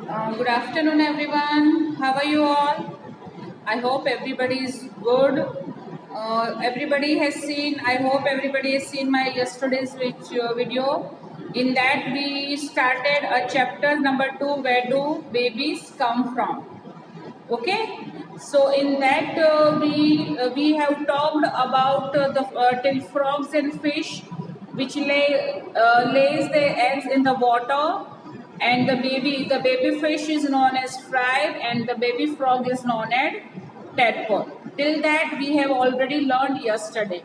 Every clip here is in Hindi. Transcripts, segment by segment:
Good afternoon, everyone. How are you all? I hope everybody is good. Everybody has seen. I hope everybody has seen my yesterday's video. In that, we started a chapter number 2. Where do babies come from? Okay. So in that, we have talked about the till frogs and fish, which lays their eggs in the water, and the baby fish is known as fry, and the baby frog is known as tadpole. Till that we have already learned yesterday.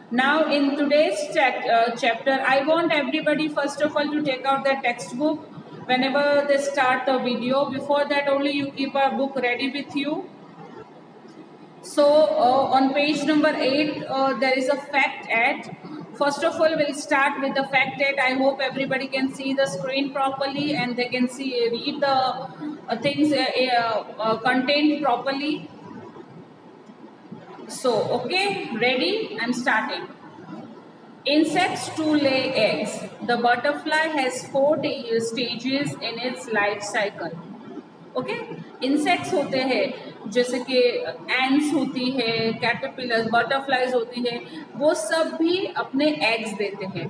Now in today's chapter, I want everybody first of all to take out the textbook whenever they start the video. Before that only you keep a book ready with you. So on page number 8 there is a fact at. First of all we'll start with the fact at. I hope everybody can see the screen properly and they can read the things contained properly. So okay, ready? I'm starting. Insects to lay eggs. The butterfly has 4 stages in its life cycle. Okay insects होते हैं जैसे कि एंड्स होती है, कैटरपिलर्स, बटरफ्लाईज होती है, वो सब भी अपने एग्स देते हैं.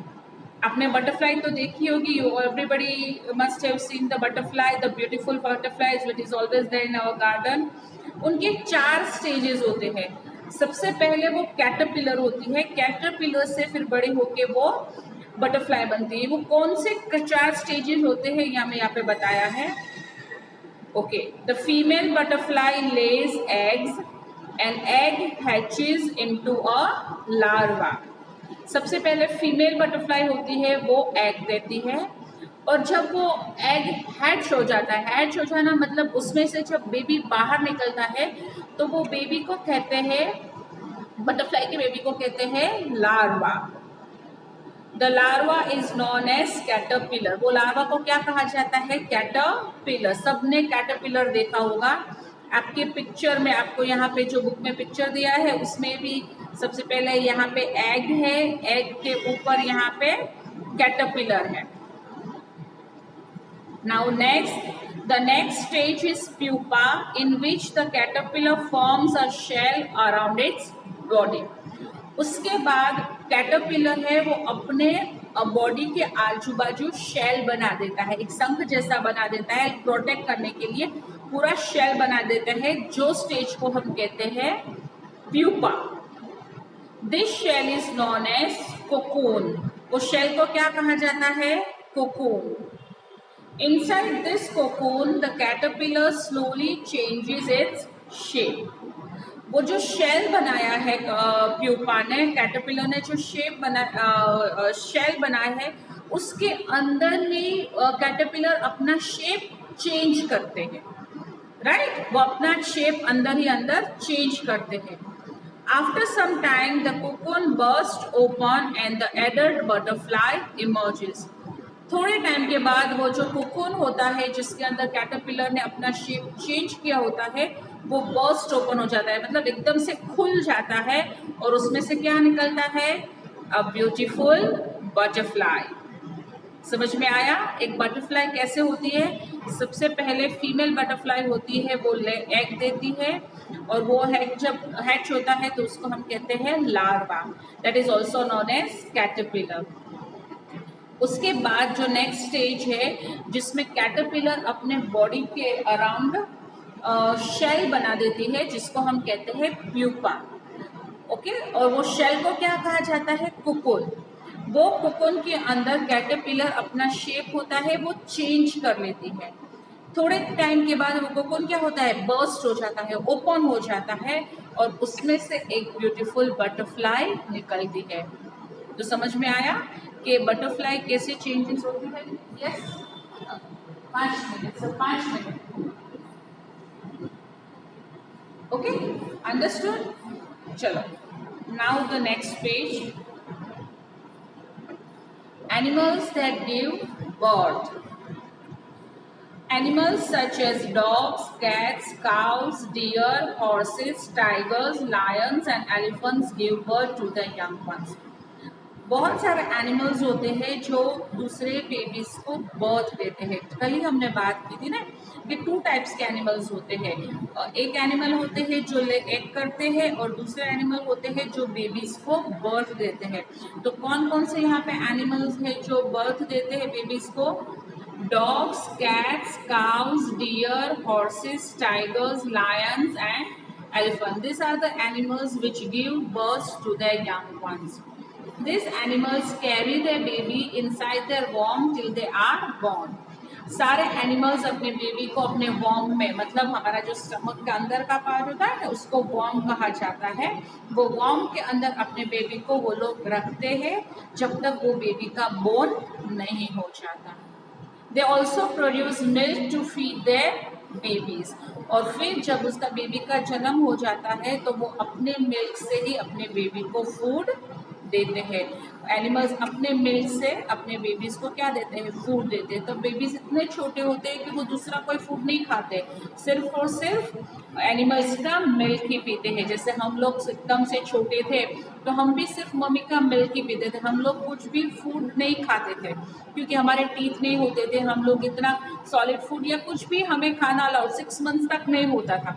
आपने बटरफ्लाई तो देखी होगी. You everybody must have seen the butterfly, the beautiful butterflies which is always there in our garden. उनके 4 स्टेजेस होते हैं. सबसे पहले वो कैटरपिलर होती है. कैटरपिलर से फिर बड़े होके वो बटरफ्लाई बनती है. वो कौन से 4 स्टेजेस होते हैं यहाँ पे बताया है. Okay, the female butterfly lays eggs. An egg hatches into a larva. सबसे पहले फीमेल बटरफ्लाई होती है, वो एग देती है, और जब वो एग हैच हो जाता है, हैच हो जाना मतलब उसमें से जब बेबी बाहर निकलता है तो वो बेबी को कहते हैं, बटरफ्लाई के बेबी को कहते हैं larva. The larva is known as caterpillar. वो लार्वा को क्या कहा जाता है? कैटरपिलर. सबने कैटरपिलर देखा होगा. आपके पिक्चर में, आपको यहाँ पे जो बुक में पिक्चर दिया है उसमें भी सबसे पहले यहाँ पे एग है, एग के ऊपर यहाँ पे कैटरपिलर है. Now the next stage is pupa in which the caterpillar forms a shell around its body. उसके बाद कैटरपिलर है वो अपने बॉडी के आजू बाजू शेल बना देता है, एक शंख जैसा बना देता है, प्रोटेक्ट करने के लिए पूरा शेल बना देता है, जो स्टेज को हम कहते हैं pupa. This shell is known as cocoon. उस शेल को क्या कहा जाता है? Cocoon. Inside this cocoon the caterpillar slowly changes its shape. वो जो शेल बनाया है प्यूपा ने, कैटरपिलर ने जो शेल बनाया है, उसके अंदर ही कैटरपिलर अपना शेप चेंज करते हैं. राइट, वो अपना शेप अंदर ही अंदर चेंज करते हैं. After some time the cocoon burst open and the adult butterfly emerges. थोड़े टाइम के बाद वो जो कोकून होता है जिसके अंदर कैटरपिलर ने अपना शेप चेंज किया होता है, वो बर्स्ट ओपन हो जाता है, मतलब एकदम से खुल जाता है, और उसमें से क्या निकलता है? A beautiful butterfly. समझ में आया? एक बटरफ्लाई कैसे होती है? सबसे पहले फीमेल बटरफ्लाई होती है, वो एग देती है, और वो जब हैच होता है तो उसको हम कहते हैं larva. That is also known as caterpillar. उसके बाद जो नेक्स्ट स्टेज है जिसमें कैटरपिलर अपने बॉडी के अराउंड शेल बना देती है, जिसको हम कहते हैं प्यूपा. ओके, और वो शेल को क्या कहा जाता है? कोकून. वो कोकून के अंदर कैटरपिलर अपना शेप होता है, वो चेंज कर लेती है. थोड़े टाइम के बाद वो कोकून क्या होता है? बर्स्ट हो जाता है, ओपन हो जाता है, और उसमें से एक ब्यूटीफुल बटरफ्लाई निकलती है. तो समझ में आया कि बटरफ्लाई कैसे चेंजेस होती है. Yes, 5 minute sir, 5 minute. Okay, understood. चलो, now the next page. Animals that give birth. Animals such as dogs, cats, cows, deer, horses, tigers, lions and elephants give birth to the young ones. बहुत सारे एनिमल्स होते हैं जो दूसरे बेबीज को बर्थ देते हैं। कल ही हमने बात की थी ना कि 2 टाइप्स के एनिमल्स होते हैं। एक एनिमल होते हैं जो एग करते हैं और दूसरे एनिमल होते हैं जो बेबीज को बर्थ देते हैं। तो कौन कौन से यहाँ पे एनिमल्स हैं जो बर्थ देते हैं बेबीज को? Dogs, cats, cows, deer, horses, tigers, lions and elephant. These are the animals which give birth to their young ones. These animals carry their baby inside their womb till they are born. सारे एनिमल्स अपने बेबी को अपने वॉर्म में, मतलब हमारा जो स्टमक के अंदर का पार्ट होता है ना, उसको वॉर्म कहा जाता है। वो वॉर्म के अंदर अपने बेबी को वो लोग रखते हैं जब तक वो बेबी का बोन नहीं हो जाता। They also produce milk to feed their babies. और फिर जब उसका बेबी का जन्म हो जाता है तो वो अपने मिल्क से ही अपने बेबी को फूड देते हैं। एनिमल्स अपने मिल्क से अपने बेबीज को क्या देते हैं? फूड देते हैं। तो बेबीज इतने छोटे होते हैं कि वो दूसरा कोई फूड नहीं खाते, सिर्फ और सिर्फ एनिमल्स का मिल्क ही पीते हैं। जैसे हम लोग एकदम से छोटे थे तो हम भी सिर्फ मम्मी का मिल्क ही पीते थे, हम लोग कुछ भी फूड नहीं खाते थे क्योंकि हमारे टीथ नहीं होते थे, हम लोग इतना सॉलिड फूड या कुछ भी हमें खाना अलाउड 6 मंथ्स तक नहीं होता था।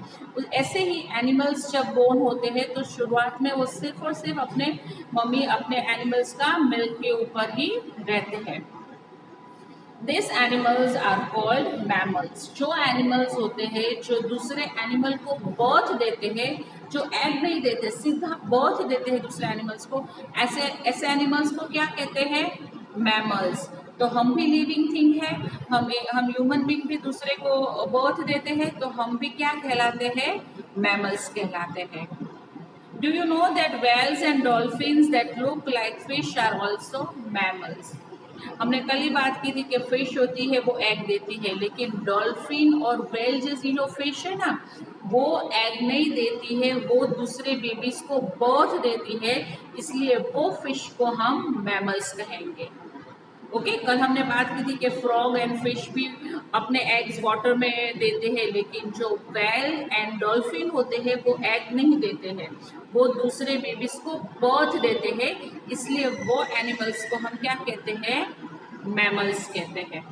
ऐसे ही एनिमल्स जब बोर्न होते हैं तो शुरुआत में वो सिर्फ और सिर्फ अपने मम्मी अपने एनिमल्स का मिल्क के ऊपर ही रहते हैं। This animals are called mammals. जो एनिमल्स होते हैं जो दूसरे एनिमल को बर्थ देते हैं, जो एग नहीं देते, सीधा बर्थ देते हैं दूसरे एनिमल्स को, ऐसे एनिमल्स को क्या कहते हैं? मैमल्स। तो हम भी लिविंग थिंग है, हम ह्यूमन बीइंग भी दूसरे को बर्थ देते हैं, तो हम भी क्या कहलाते हैं? मैमल्स कहलाते हैं। Do you know that whales and dolphins that look like fish are also mammals? हमने कल ही बात की थी कि फिश होती है वो एग देती है, लेकिन डॉल्फिन और व्हेल जैसी जो फिश है ना, वो एग नहीं देती है, वो दूसरे बेबीज को बर्थ देती है, इसलिए वो फिश को हम मैमल्स कहेंगे। ओके, कल हमने बात की थी कि फ्रॉग एंड फिश भी अपने एग्स वाटर में देते हैं, लेकिन जो व्हेल एंड डॉल्फिन होते हैं वो एग नहीं देते हैं, वो दूसरे बेबीज को बर्थ देते हैं, इसलिए वो एनिमल्स को हम क्या कहते हैं? मैमल्स कहते हैं।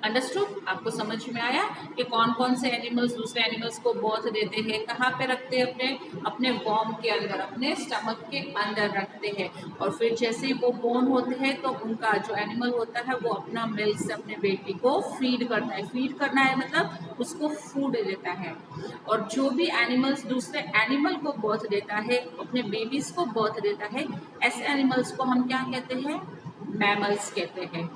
अंडरस्टूड? आपको समझ में आया कि कौन कौन से एनिमल्स दूसरे एनिमल्स को बर्थ देते हैं, कहाँ पे रखते हैं? अपने वॉर्म के अंदर, अपने स्टमक के अंदर रखते हैं। और फिर जैसे ही वो बोर्न होते हैं तो उनका जो एनिमल होता है वो अपना मिल्क से अपने बेबी को फीड करता है। फीड करना है मतलब उसको फूड देता है। और जो भी एनिमल्स दूसरे एनिमल को बर्थ देता है, अपने बेबीज को बर्थ देता है, ऐसे एनिमल्स को हम क्या कहते हैं? मैमल्स कहते हैं।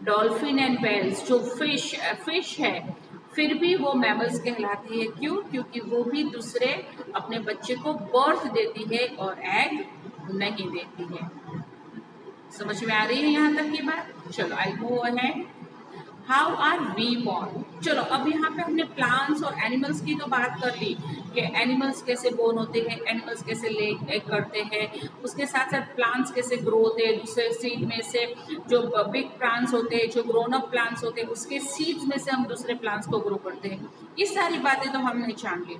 डॉल्फिन एंड व्हेल्स जो फिश है, फिर भी वो मैमल्स कहलाती है। क्यों? क्योंकि वो भी दूसरे अपने बच्चे को बर्थ देती है और एग नहीं देती है। समझ में आ रही है यहाँ तक की बात? चलो I move ahead. How are we born? चलो अब यहाँ पे हमने प्लांट्स और एनिमल्स की तो बात कर ली कि एनिमल्स कैसे बोर्न होते हैं, एनिमल्स कैसे ले एग करते हैं, उसके साथ साथ प्लांट्स कैसे ग्रो होते हैं। दूसरे सीड में से जो बिग प्लांट्स होते हैं, जो ग्रोन अप प्लांट्स होते हैं, उसके सीड्स में से हम दूसरे प्लांट्स को ग्रो करते हैं। ये सारी बातें तो हमने जान ली।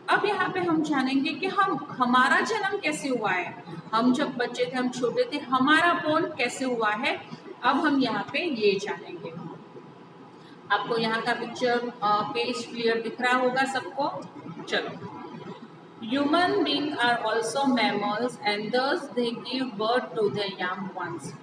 अब यहाँ पे हम जानेंगे कि हमारा जन्म कैसे हुआ है। हम जब बच्चे थे, हम छोटे थे, हमारा बोर्न कैसे हुआ है, अब हम यहाँ पे ये जानेंगे। आपको यहाँ का पिक्चर पेज क्लियर दिख रहा होगा सबको? चलो, human being are also mammals and thus they give birth to their young ones.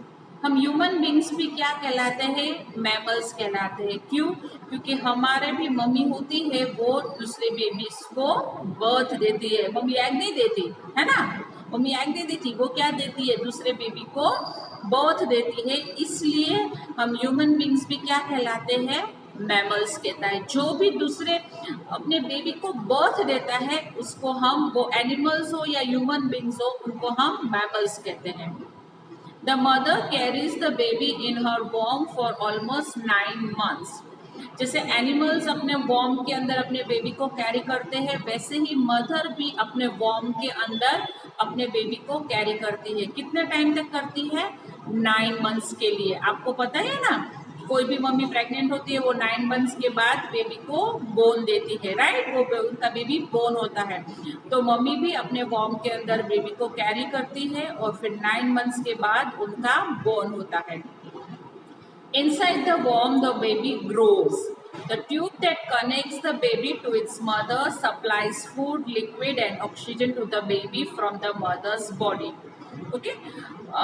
हम ह्यूमन बींग्स भी क्या कहलाते हैं? मैमल्स कहलाते हैं। क्यों? क्योंकि हमारे भी मम्मी होती है, वो दूसरे बेबीज को बर्थ देती है। मम्मी एग नहीं देती है ना, मम्मी एग नहीं देती, वो क्या देती है? दूसरे बेबी को बर्थ देती है। इसलिए हम ह्यूमन बींग्स भी क्या कहलाते हैं? मैमल्स कहता है। जो भी दूसरे अपने बेबी को बर्थ देता है उसको हम, वो एनिमल्स हो या ह्यूमन बींग्स हो, उनको हम मैमल्स कहते हैं। The mother carries the baby in her womb for almost 9 months. जैसे एनिमल्स अपने वॉर्म के अंदर अपने बेबी को कैरी करते हैं, वैसे ही मदर भी अपने वॉर्म के अंदर अपने बेबी को कैरी करती है। कितने टाइम तक करती है? 9 मंथ्स के लिए। आपको पता है ना कोई भी मम्मी प्रेग्नेंट होती है वो 9 मंथ्स के बाद बेबी को बोन देती है, राइट, वो उनका बेबी बोन होता है। तो मम्मी भी अपने वॉर्म के अंदर बेबी को कैरी करती है और फिर 9 मंथ्स के बाद उनका बोन होता है। Inside the womb, the baby grows. The tube that connects the baby to its mother supplies food, liquid and oxygen to the baby from the mother's body. Okay,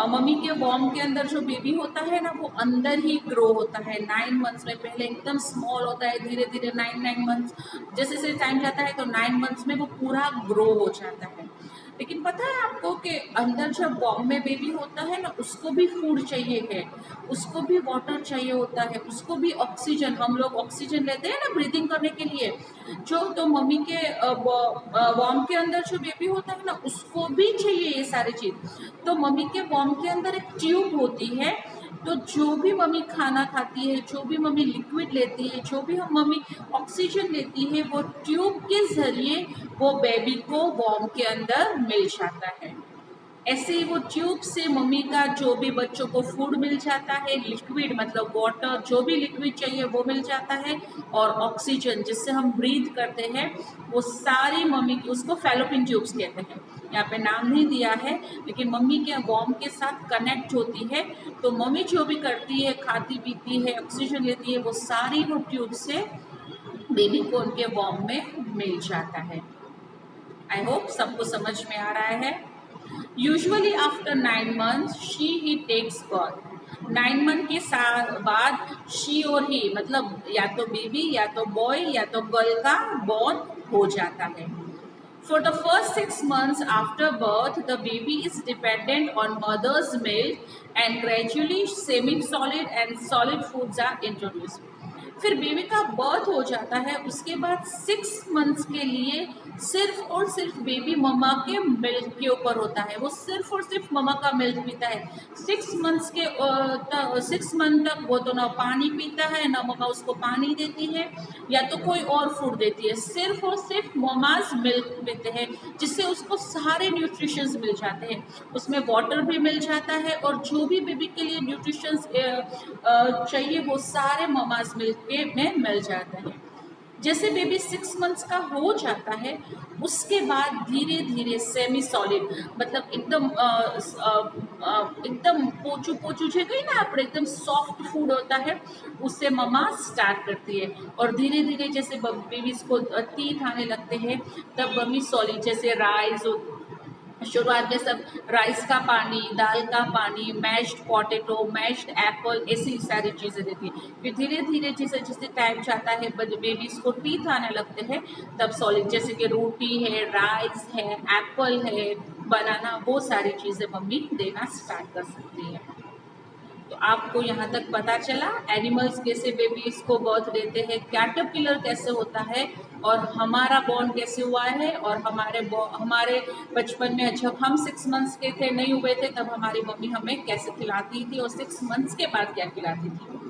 mummy के वॉर्म के अंदर जो बेबी होता है ना वो अंदर ही ग्रो होता है 9 मंथ्स में। पहले एकदम स्मॉल होता है, धीरे धीरे 9 मंथ्स जैसे जैसे टाइम जाता है तो 9 मंथ्स में वो पूरा ग्रो हो जाता है। लेकिन पता है आपको कि अंदर जब वॉर्म में बेबी होता है ना उसको भी फूड चाहिए है, उसको भी वाटर चाहिए होता है, उसको भी ऑक्सीजन, हम लोग ऑक्सीजन लेते हैं ना ब्रीदिंग करने के लिए, जो तो मम्मी के वॉर्म के अंदर जो बेबी होता है ना उसको भी चाहिए ये सारी चीज। तो मम्मी के वॉर्म के अंदर एक ट्यूब होती है, तो जो भी मम्मी खाना खाती है, जो भी मम्मी लिक्विड लेती है, जो भी हम मम्मी ऑक्सीजन लेती है वो ट्यूब के जरिए वो बेबी को वॉर्म के अंदर मिल जाता है। ऐसे ही वो ट्यूब से मम्मी का जो भी बच्चों को फूड मिल जाता है, लिक्विड मतलब वाटर, जो भी लिक्विड चाहिए वो मिल जाता है, और ऑक्सीजन जिससे हम ब्रीथ करते हैं वो सारी मम्मी की, उसको फैलोपियन ट्यूब्स कहते हैं, यहाँ पे नाम नहीं दिया है, लेकिन मम्मी के वॉर्म के साथ कनेक्ट होती है। तो मम्मी जो भी करती है, खाती पीती है, ऑक्सीजन लेती है, वो सारी वो ट्यूब से बेबी को उनके वॉर्म में मिल जाता है। आई होप सबको समझ में आ रहा है। Usually after 9 months she he takes birth. 9 month के साथ बाद शी और ही मतलब या तो बेबी या तो बॉय या तो गर्ल का बॉर्न हो जाता है। For the first 6 months after birth, the baby is dependent on mother's milk and gradually semi-solid and solid foods are introduced. फिर बेबी का बर्थ हो जाता है, उसके बाद 6 मंथ्स के लिए सिर्फ और सिर्फ बेबी मम्मा के मिल्क के ऊपर होता है, वो सिर्फ और सिर्फ मम्मा का मिल्क पीता है। 6 मंथ्स के 6 मंथ तक वो तो ना पानी पीता है ना मम्मा उसको पानी देती है या तो कोई और फूड देती है, सिर्फ और सिर्फ मम्माज मिल्क पीते हैं, जिससे उसको सारे न्यूट्रिशंस मिल जाते हैं, उसमें वाटर भी मिल जाता है और जो भी बेबी के लिए न्यूट्रिशंस चाहिए वो सारे मम्माज मिल्क में मिल जाता है। जैसे बेबी 6 मंथ्स का हो जाता है उसके बाद धीरे धीरे सेमी सॉलिड मतलब एकदम पोचू पोचू जो गई ना आप, एकदम सॉफ्ट फूड होता है उससे मम्मा स्टार्ट करती है, और धीरे धीरे जैसे बेबीज को टीथ आने लगते हैं तब मम्मी सॉलिड जैसे राइस, शुरुआत में सब राइस का पानी, दाल का पानी, मैश्ड पोटैटो, मैश्ड एप्पल, ऐसी सारी चीज़ें देती है। फिर धीरे धीरे जैसे जैसे टाइम जाता है बेबीज को टीथ आने लगते हैं तब सॉलिड जैसे कि रोटी है, राइस है, एप्पल है, बनाना, वो सारी चीज़ें मम्मी देना स्टार्ट कर सकती है। तो आपको यहाँ तक पता चला एनिमल्स कैसे बेबीज को बर्थ देते हैं, कैटरपिलर कैसे होता है और हमारा बॉर्न कैसे हुआ है, और हमारे बचपन में जब हम 6 मंथ्स के थे, नहीं हुए थे, तब हमारी मम्मी हमें कैसे खिलाती थी और 6 मंथ्स के बाद क्या खिलाती थी।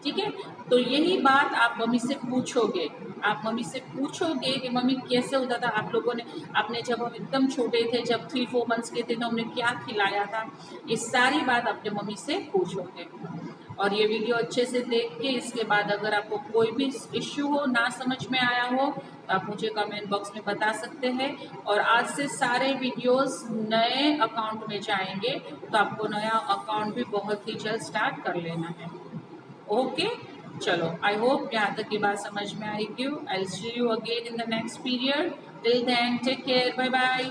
ठीक है, तो यही बात आप मम्मी से पूछोगे, आप मम्मी से पूछोगे कि मम्मी कैसे होता था आप लोगों ने, आपने जब हम एकदम छोटे थे, जब 3-4 मंथ्स के थे तो हमने क्या खिलाया था, ये सारी बात अपने मम्मी से पूछोगे। और ये वीडियो अच्छे से देख के इसके बाद अगर आपको कोई भी इश्यू हो, ना समझ में आया हो, तो आप मुझे कमेंट बॉक्स में बता सकते हैं। और आज से सारे वीडियोस नए अकाउंट में जाएंगे, तो आपको नया अकाउंट भी बहुत ही जल्द स्टार्ट कर लेना है। ओके, चलो, आई होप यहाँ तक की बात समझ में आएगी। I will see you again in the next period. Till then take care, bye bye.